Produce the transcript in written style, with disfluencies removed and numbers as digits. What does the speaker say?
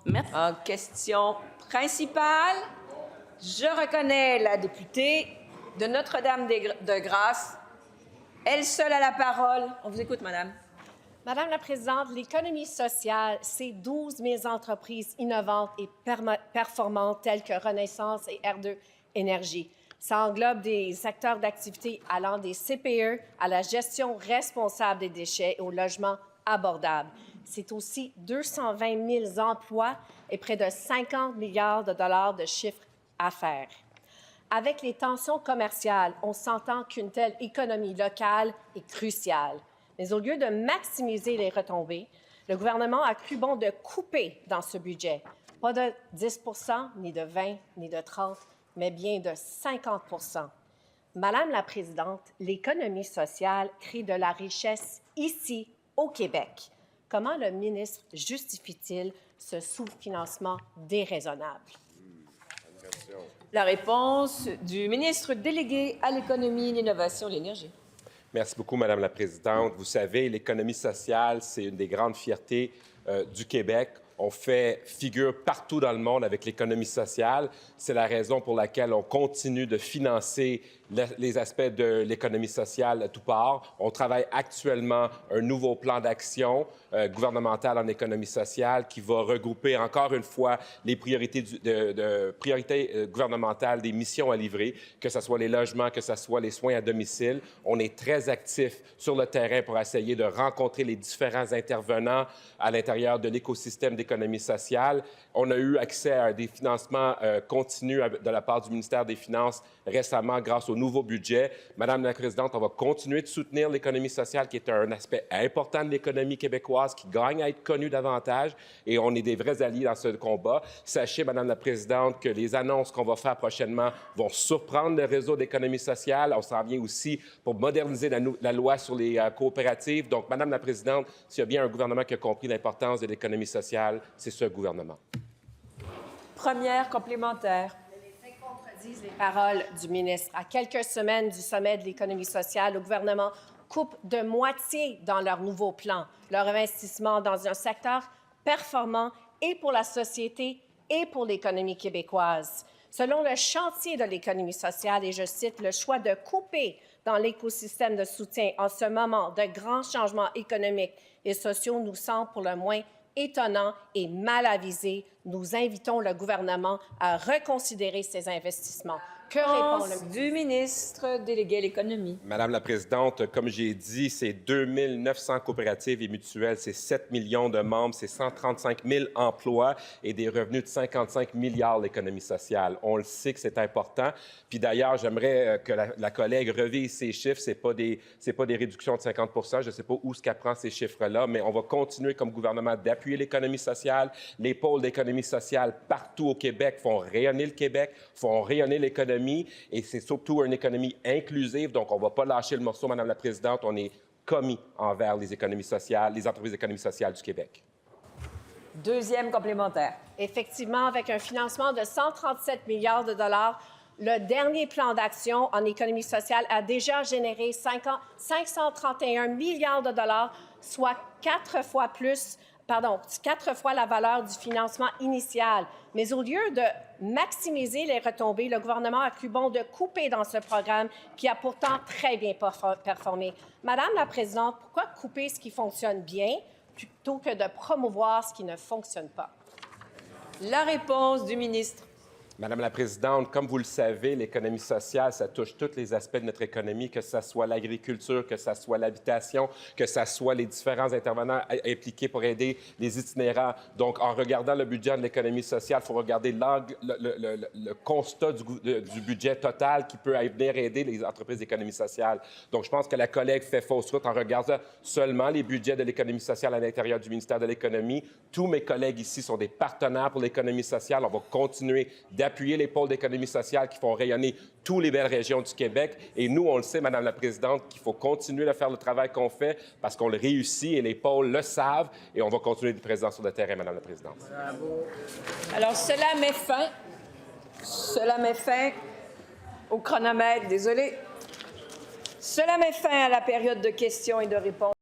Merci. En question principale, je reconnais la députée de Notre-Dame-de-Grâce. Elle seule a la parole. On vous écoute, madame. Madame la Présidente, l'économie sociale, c'est 12 000 entreprises innovantes et performantes telles que Renaissance et R2 Énergie. Ça englobe des secteurs d'activité allant des CPE à la gestion responsable des déchets et au logement abordable. C'est aussi 220 000 emplois et près de 50 milliards de dollars de chiffre d'affaires. Avec les tensions commerciales, on s'entend qu'une telle économie locale est cruciale. Mais au lieu de maximiser les retombées, le gouvernement a cru bon de couper dans ce budget. Pas de 10 ni de 20 ni de 30 mais bien de 50 Madame la Présidente, l'économie sociale crée de la richesse ici, au Québec. Comment le ministre justifie-t-il ce sous-financement déraisonnable? La réponse du ministre délégué à l'économie, l'innovation et l'énergie. Merci beaucoup, Madame la Présidente. Vous savez, l'économie sociale, c'est une des grandes fiertés du Québec. On fait figure partout dans le monde avec l'économie sociale. C'est la raison pour laquelle on continue de financer les aspects de l'économie sociale à tout part. On travaille actuellement un nouveau plan d'action gouvernemental en économie sociale qui va regrouper encore une fois les priorités, priorités gouvernementales des missions à livrer, que ce soit les logements, que ce soit les soins à domicile. On est très actifs sur le terrain pour essayer de rencontrer les différents intervenants à l'intérieur de l'écosystème d'économie sociale. On a eu accès à des financements continus de la part du ministère des Finances récemment grâce au nouveau budget. Madame la Présidente, on va continuer de soutenir l'économie sociale, qui est un aspect important de l'économie québécoise, qui gagne à être connu davantage, et on est des vrais alliés dans ce combat. Sachez, Madame la Présidente, que les annonces qu'on va faire prochainement vont surprendre le réseau d'économie sociale. On s'en vient aussi pour moderniser la loi sur les coopératives. Donc, Madame la Présidente, s'il y a bien un gouvernement qui a compris l'importance de l'économie sociale, c'est ce gouvernement. Première complémentaire. Disent les paroles du ministre. À quelques semaines du sommet de l'économie sociale, le gouvernement coupe de moitié dans leur nouveau plan, leur investissement dans un secteur performant et pour la société et pour l'économie québécoise. Selon le chantier de l'économie sociale, et je cite, le choix de couper dans l'écosystème de soutien en ce moment de grands changements économiques et sociaux nous semble pour le moins étonnant et mal avisé. Nous invitons le gouvernement à reconsidérer ces investissements. Que répond le du ministre délégué à l'économie? Madame la Présidente, comme j'ai dit, c'est 2 900 coopératives et mutuelles, c'est 7 millions de membres, c'est 135 000 emplois et des revenus de 55 milliards l'économie sociale. On le sait que c'est important. Puis d'ailleurs, j'aimerais que la collègue revise ces chiffres. C'est pas des réductions de 50 je ne sais pas où ce qu'elle prend ces chiffres-là, mais on va continuer comme gouvernement d'appuyer l'économie sociale. Les pôles d'économie sociale partout au Québec font rayonner le Québec, font rayonner l'économie. Et c'est surtout une économie inclusive, donc on ne va pas lâcher le morceau, Madame la Présidente. On est commis envers les économies sociales, les entreprises d'économie sociale du Québec. Deuxième complémentaire. Effectivement, avec un financement de 137 milliards de dollars, le dernier plan d'action en économie sociale a déjà généré 531 milliards de dollars, soit 4 fois la valeur du financement initial. Mais au lieu de maximiser les retombées, le gouvernement a cru bon de couper dans ce programme qui a pourtant très bien performé. Madame la Présidente, pourquoi couper ce qui fonctionne bien plutôt que de promouvoir ce qui ne fonctionne pas? La réponse du ministre. Madame la Présidente, comme vous le savez, l'économie sociale, ça touche tous les aspects de notre économie, que ce soit l'agriculture, que ce soit l'habitation, que ce soit les différents intervenants impliqués pour aider les itinérants. Donc, en regardant le budget de l'économie sociale, il faut regarder le constat du budget total qui peut venir aider les entreprises d'économie sociale. Donc, je pense que la collègue fait fausse route en regardant seulement les budgets de l'économie sociale à l'intérieur du ministère de l'Économie. Tous mes collègues ici sont des partenaires pour l'économie sociale. On va continuer d'appuyer les pôles d'économie sociale qui font rayonner toutes les belles régions du Québec. Et nous, on le sait, Madame la Présidente, qu'il faut continuer de faire le travail qu'on fait parce qu'on le réussit et les pôles le savent. Et on va continuer d'être présents sur le terrain, Madame la Présidente. Bravo. Alors, cela met fin au chronomètre, désolé. Cela met fin à la période de questions et de réponses.